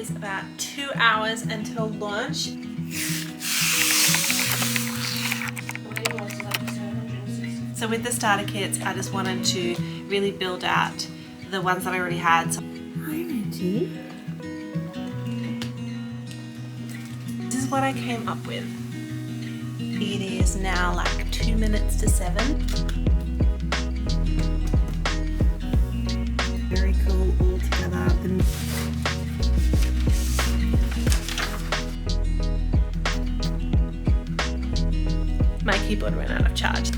is about 2 hours until launch. So with the starter kits, I just wanted to really build out the ones that I already had. So hi, Reggie. This is what I came up with. It is now like 2 minutes to 7. Very cool all together. My keyboard ran out of charge.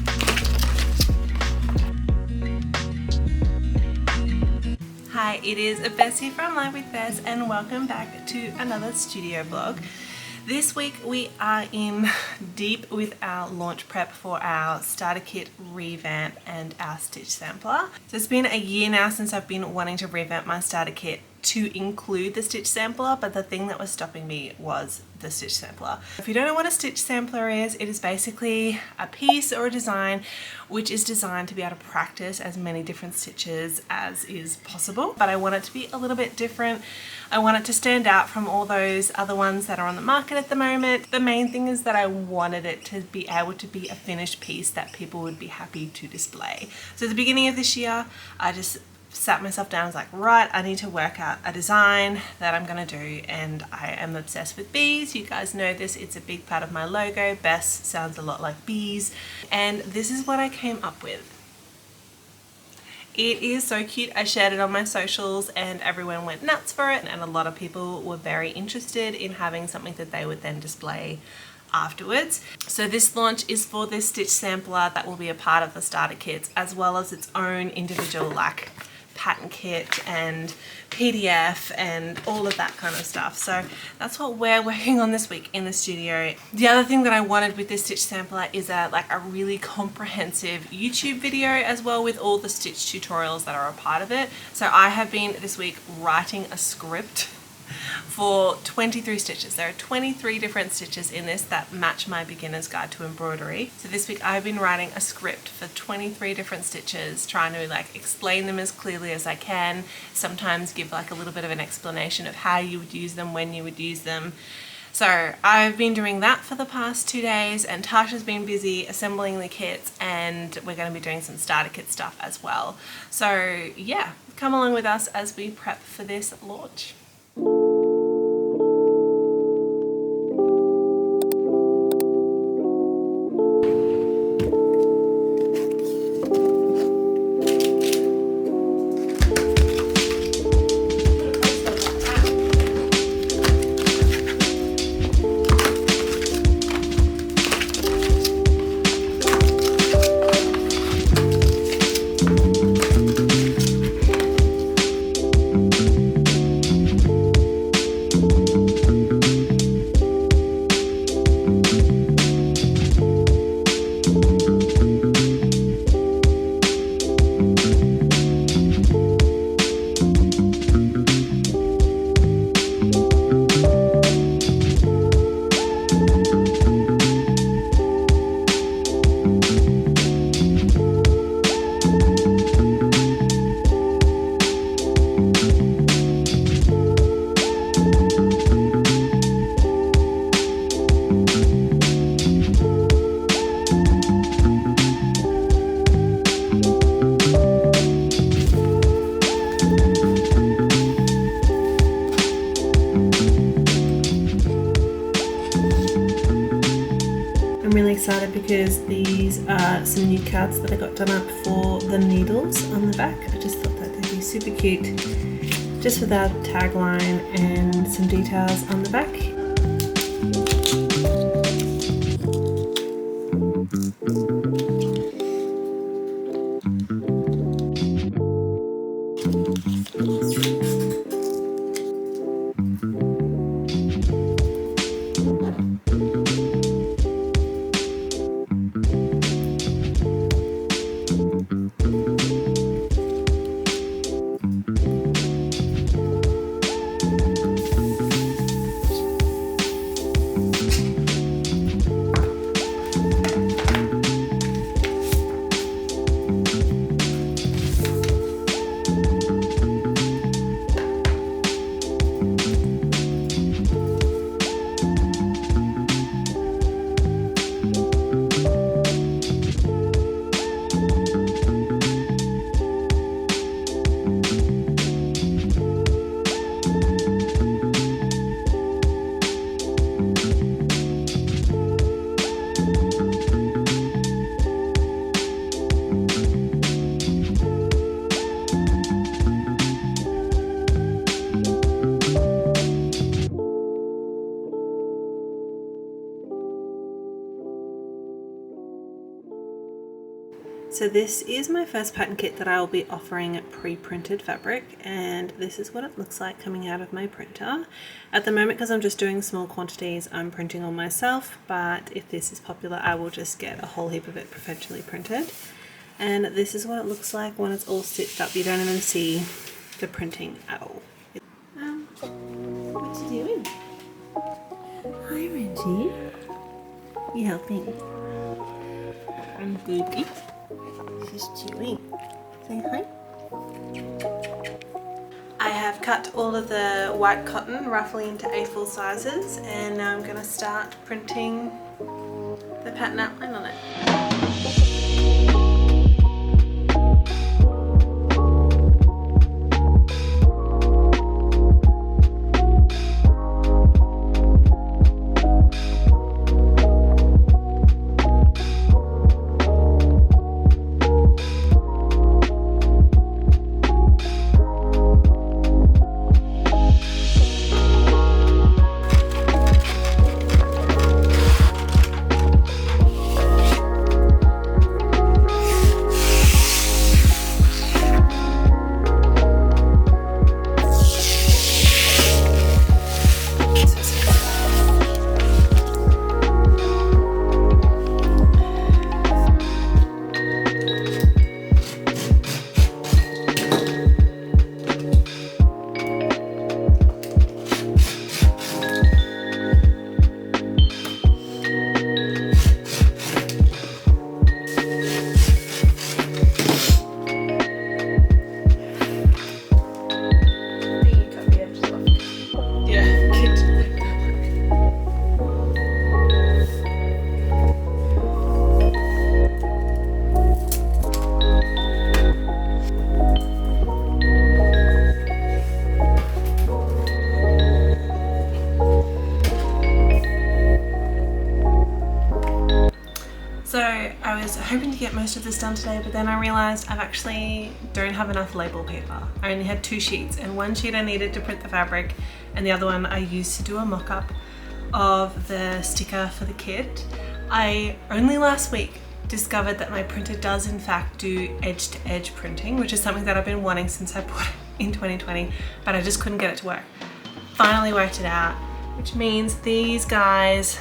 Hi, it is Bess here from Live with Bess and welcome back to another studio vlog. This week we are in deep with our launch prep for our starter kit revamp and our stitch sampler. So it's been a year now since I've been wanting to revamp my starter kit to include the stitch sampler, but the thing that was stopping me was the stitch sampler. If you don't know what a stitch sampler is, it is basically a piece or a design which is designed to be able to practice as many different stitches as is possible. But I want it to be a little bit different. I want it to stand out from all those other ones that are on the market at the moment. The main thing is that I wanted it to be able to be a finished piece that people would be happy to display. So at the beginning of this year, I just sat myself down and was like, right, I need to work out a design that I'm gonna do, and I am obsessed with bees. You guys know this, it's a big part of my logo. Bess sounds a lot like bees, and this is what I came up with. It is so cute. I shared it on my socials and everyone went nuts for it, and a lot of people were very interested in having something that they would then display afterwards. So this launch is for this stitch sampler that will be a part of the starter kits, as well as its own individual like pattern kit and PDF and all of that kind of stuff. So that's what we're working on this week in the studio. The other thing that I wanted with this stitch sampler is a really comprehensive YouTube video as well, with all the stitch tutorials that are a part of it. So I have been this week writing a script for 23 stitches. There are 23 different stitches in this that match my beginner's guide to embroidery. So this week I've been writing a script for 23 different stitches, trying to explain them as clearly as I can, sometimes give a little bit of an explanation of how you would use them, when you would use them. So I've been doing that for the past 2 days, and Tasha's been busy assembling the kits, and we're going to be doing some starter kit stuff as well. So yeah, come along with us as we prep for this launch. Excited because these are some new cards that I got done up for the needles on the back. I just thought that they'd be super cute, just with our tagline and some details on the back. So this is my first pattern kit that I will be offering pre-printed fabric, and this is what it looks like coming out of my printer. At the moment, because I'm just doing small quantities, I'm printing on myself, but if this is popular I will just get a whole heap of it professionally printed. And this is what it looks like when it's all stitched up. You don't even see the printing at all. What you doing? Hi Reggie. You helping? I'm Goopy. She's chewing. Say hi. I have cut all of the white cotton roughly into A4 sizes, and now I'm going to start printing the pattern outline on it. I was hoping to get most of this done today, but then I realized I actually don't have enough label paper. I only had 2 sheets, and one sheet I needed to print the fabric and the other one I used to do a mock-up of the sticker for the kit. I only last week discovered that my printer does in fact do edge-to-edge printing, which is something that I've been wanting since I bought it in 2020, but I just couldn't get it to work. Finally worked it out, which means these guys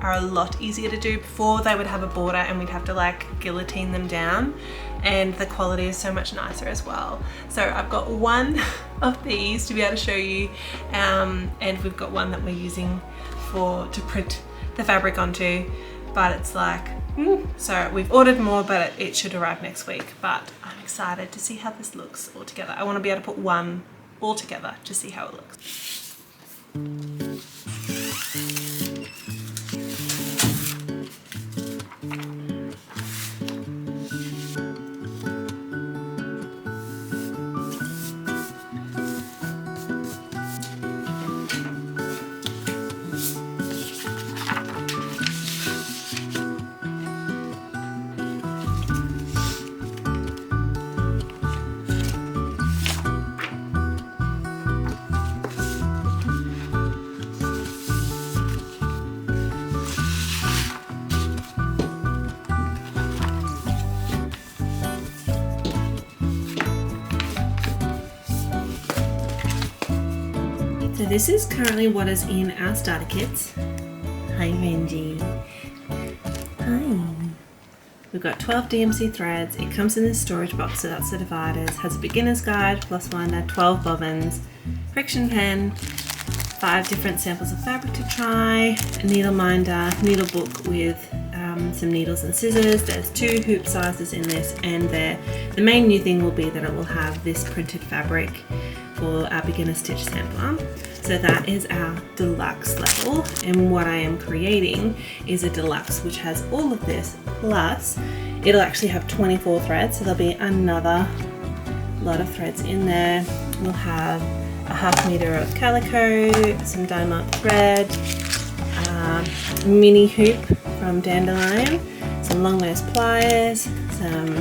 are a lot easier to do. Before they would have a border and we'd have to like guillotine them down, and the quality is so much nicer as well. So I've got one of these to be able to show you, and we've got one that we're using to print the fabric onto, but it's like, so we've ordered more, but it should arrive next week. But I'm excited to see how this looks all together. I want to be able to put one all together to see how it looks. So this is currently what is in our starter kits. Hi Renji. Hi. We've got 12 DMC threads. It comes in this storage box, so that's the dividers. Has a beginner's guide, plus one, 12 bobbins, friction pen, 5 different samples of fabric to try, a needle minder, needle book with some needles and scissors. There's 2 hoop sizes in this, and the main new thing will be that it will have this printed fabric for our beginner stitch sampler. So that is our deluxe level, and what I am creating is a deluxe which has all of this, plus it'll actually have 24 threads, so there'll be another lot of threads in there. We'll have a 1/2 meter of calico, some dye-mark thread, mini hoop from Dandelion, some long nose pliers, some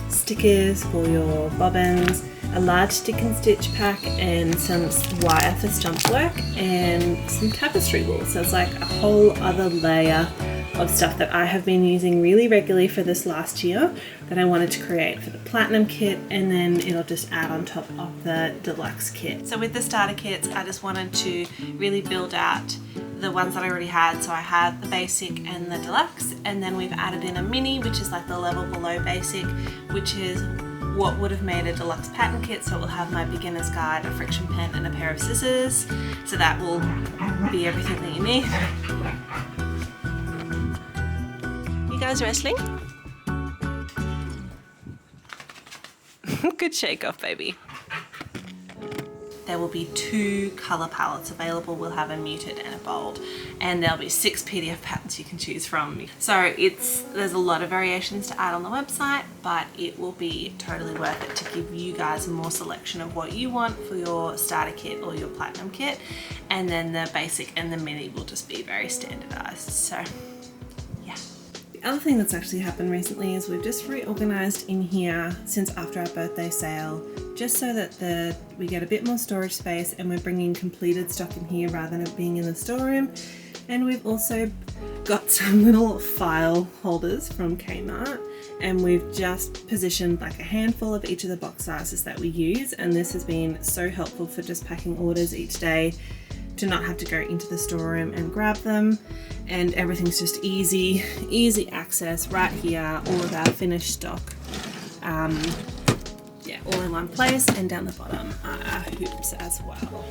stickers for your bobbins, a large stick and stitch pack, and some wire for stump work, and some tapestry wool. So it's like a whole other layer of stuff that I have been using really regularly for this last year that I wanted to create for the platinum kit, and then it'll just add on top of the deluxe kit. So with the starter kits, I just wanted to really build out the ones that I already had. So I had the basic and the deluxe, and then we've added in a mini, which is like the level below basic, which is what would have made a deluxe pattern kit. So it will have my beginner's guide, a friction pen and a pair of scissors. So that will be everything that you need. You guys wrestling? Good shake off, baby. There will be 2 color palettes available. We'll have a muted and a bold, and there'll be 6 PDF patterns you can choose from. So there's a lot of variations to add on the website, but it will be totally worth it to give you guys more selection of what you want for your starter kit or your platinum kit, and then the basic and the mini will just be very standardized. So yeah. The other thing that's actually happened recently is we've just reorganized in here since after our birthday sale, just so that we get a bit more storage space, and we're bringing completed stock in here rather than it being in the storeroom. And we've also got some little file holders from Kmart, and we've just positioned like a handful of each of the box sizes that we use, and this has been so helpful for just packing orders each day, to not have to go into the storeroom and grab them, and everything's just easy access right here. All of our finished stock, yeah, all in one place, and down the bottom are our hoops as well.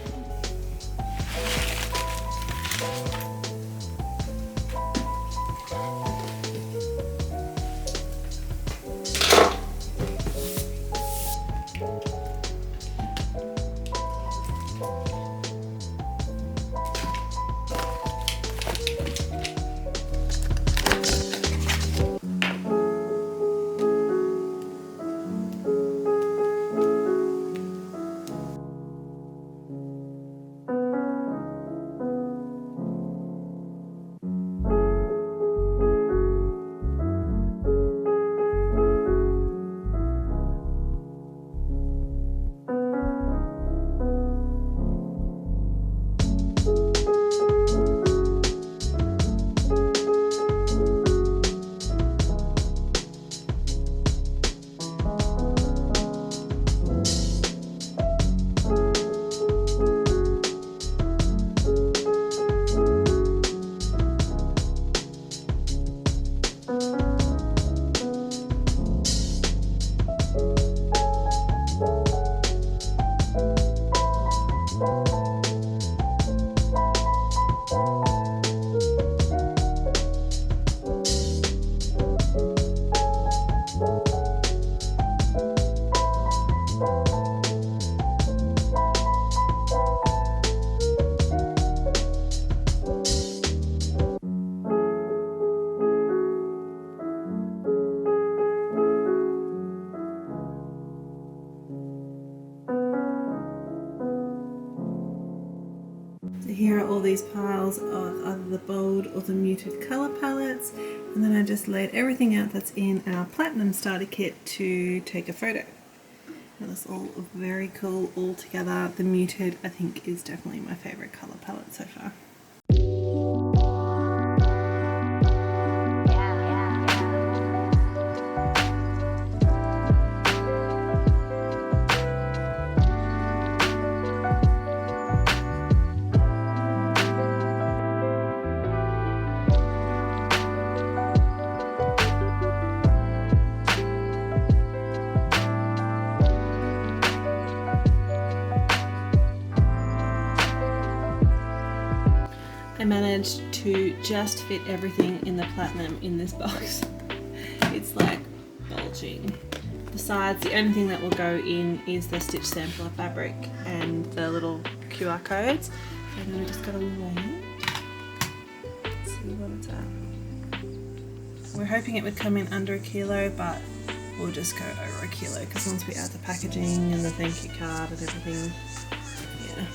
Here are all these piles of either the bold or the muted colour palettes, and then I just laid everything out that's in our platinum starter kit to take a photo. That was all very cool all together. The muted, I think, is definitely my favourite colour palette so far. I managed to just fit everything in the platinum in this box. It's like bulging. Besides, the only thing that will go in is the stitch sampler fabric and the little QR codes. And then we just gotta wait. Let's see what it's at. We're hoping it would come in under a kilo, but we'll just go over a kilo because once we add the packaging and the thank you card and everything, yeah.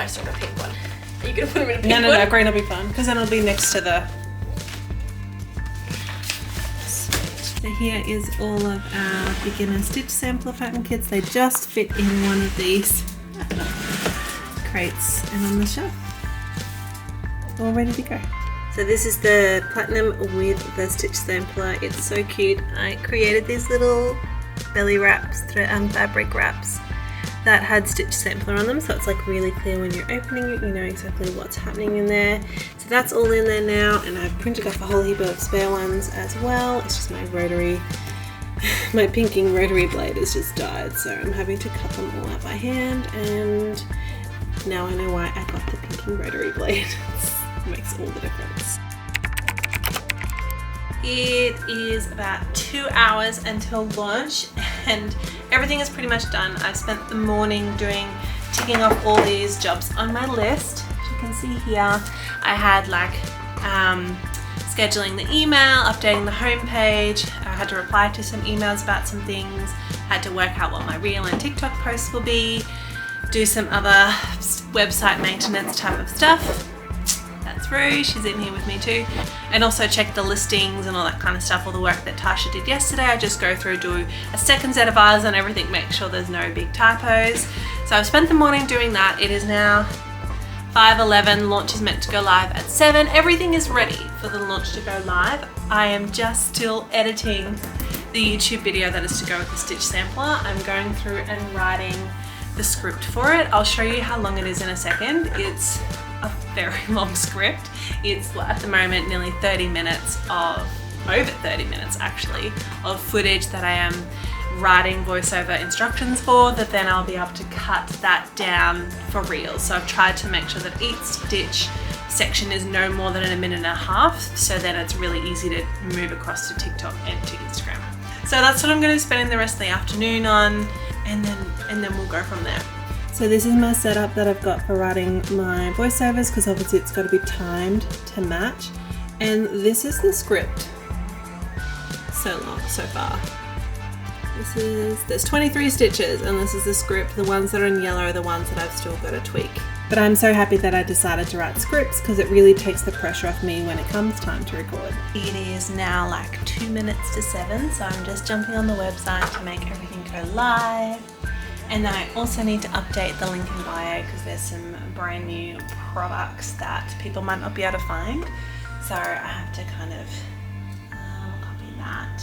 rest of the pink one. Are you gonna put them in a pink No, one? green will be fun because then it'll be next to the... So here is all of our beginner stitch sampler pattern kits. They just fit in one of these crates and on the shelf. All ready to go. So this is the platinum with the stitch sampler. It's so cute. I created these little belly wraps, fabric wraps that had stitch sampler on them, so it's like really clear when you're opening it, you know exactly what's happening in there. So that's all in there now, and I've printed off a whole heap of spare ones as well. It's just my rotary, my pinking rotary blade has just died, so I'm having to cut them all out by hand, and now I know why I got the pinking rotary blade. It makes all the difference. It is about 2 hours until launch and everything is pretty much done. I've spent the morning ticking off all these jobs on my list. As you can see here, I had like scheduling the email, updating the homepage. I had to reply to some emails about some things, had to work out what my reel and TikTok posts will be, do some other website maintenance type of stuff. That's Rue, she's in here with me too. And also check the listings and all that kind of stuff, all the work that Tasha did yesterday. I just go through, do a second set of eyes on everything, make sure there's no big typos. So I've spent the morning doing that. It is now 5:11, launch is meant to go live at 7. Everything is ready for the launch to go live. I am just still editing the YouTube video that is to go with the stitch sampler. I'm going through and writing the script for it. I'll show you how long it is in a second. It's a very long script. It's at the moment nearly 30 minutes of, over 30 minutes actually, of footage that I am writing voiceover instructions for, that then I'll be able to cut that down for reels. So I've tried to make sure that each stitch section is no more than a minute and a half, so then it's really easy to move across to TikTok and to Instagram. So that's what I'm going to be spending the rest of the afternoon on, and then we'll go from there. So this is my setup that I've got for writing my voiceovers, because obviously it's got to be timed to match. And this is the script. So long so far. There's 23 stitches, and this is the script. The ones that are in yellow are the ones that I've still got to tweak. But I'm so happy that I decided to write scripts, because it really takes the pressure off me when it comes time to record. It is now like 2 minutes to 7, so I'm just jumping on the website to make everything go live. And then I also need to update the link in bio, because there's some brand new products that people might not be able to find. So I have to kind of copy that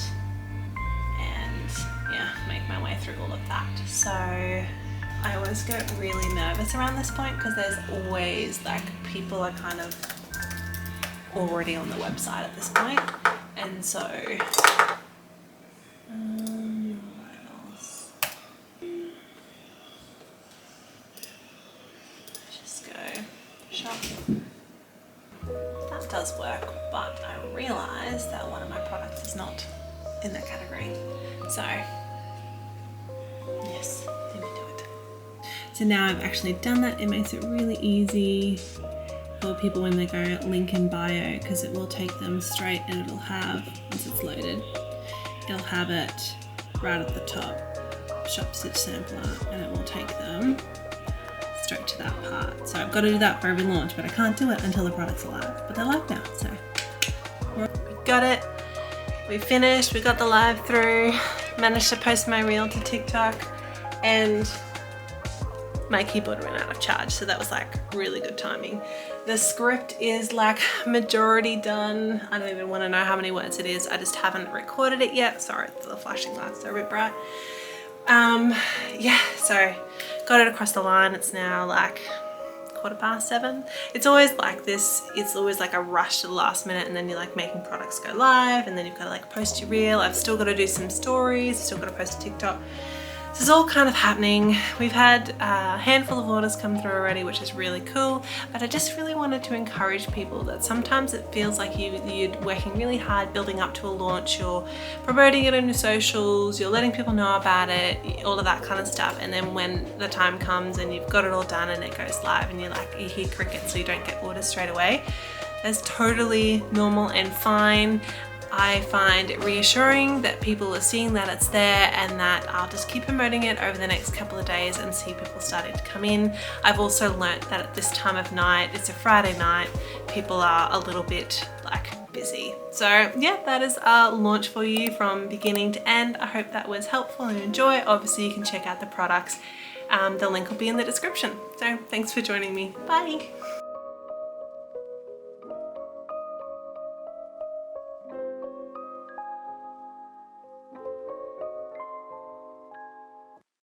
and yeah, make my way through all of that. So I always get really nervous around this point, because there's always like people are kind of already on the website at this point. And so shop. That does work, but I realised that one of my products is not in that category. So yes, didn't do it. So now I've actually done that. It makes it really easy for people when they go link in bio, because it will take them straight, and it'll have, once it's loaded, it'll have it right at the top, shop stitch sampler, and it will take them straight to that part. So I've got to do that for every launch, but I can't do it until the product's live. But they're live now, so we got it. We finished. We got the live through. Managed to post my reel to TikTok, and my keyboard ran out of charge, so that was like really good timing. The script is like majority done. I don't even want to know how many words it is. I just haven't recorded it yet. Sorry, the flashing lights are a bit bright. Yeah, so got it across the line. It's now like 7:15. It's always like this. It's always like a rush to the last minute, and then you're like making products go live, and then you've got to like post your reel. I've still got to do some stories, still got to post to TikTok. This is all kind of happening. We've had a handful of orders come through already, which is really cool, but I just really wanted to encourage people that sometimes it feels like you're working really hard building up to a launch, you're promoting it on your socials, you're letting people know about it, all of that kind of stuff, and then when the time comes and you've got it all done and it goes live and you hear crickets, so you don't get orders straight away. That's totally normal and fine. I find it reassuring that people are seeing that it's there, and that I'll just keep promoting it over the next couple of days and see people starting to come in. I've also learnt that at this time of night, it's a Friday night, people are a little bit busy. So yeah, that is our launch for you from beginning to end. I hope that was helpful and enjoy. Obviously you can check out the products. The link will be in the description. So thanks for joining me. Bye.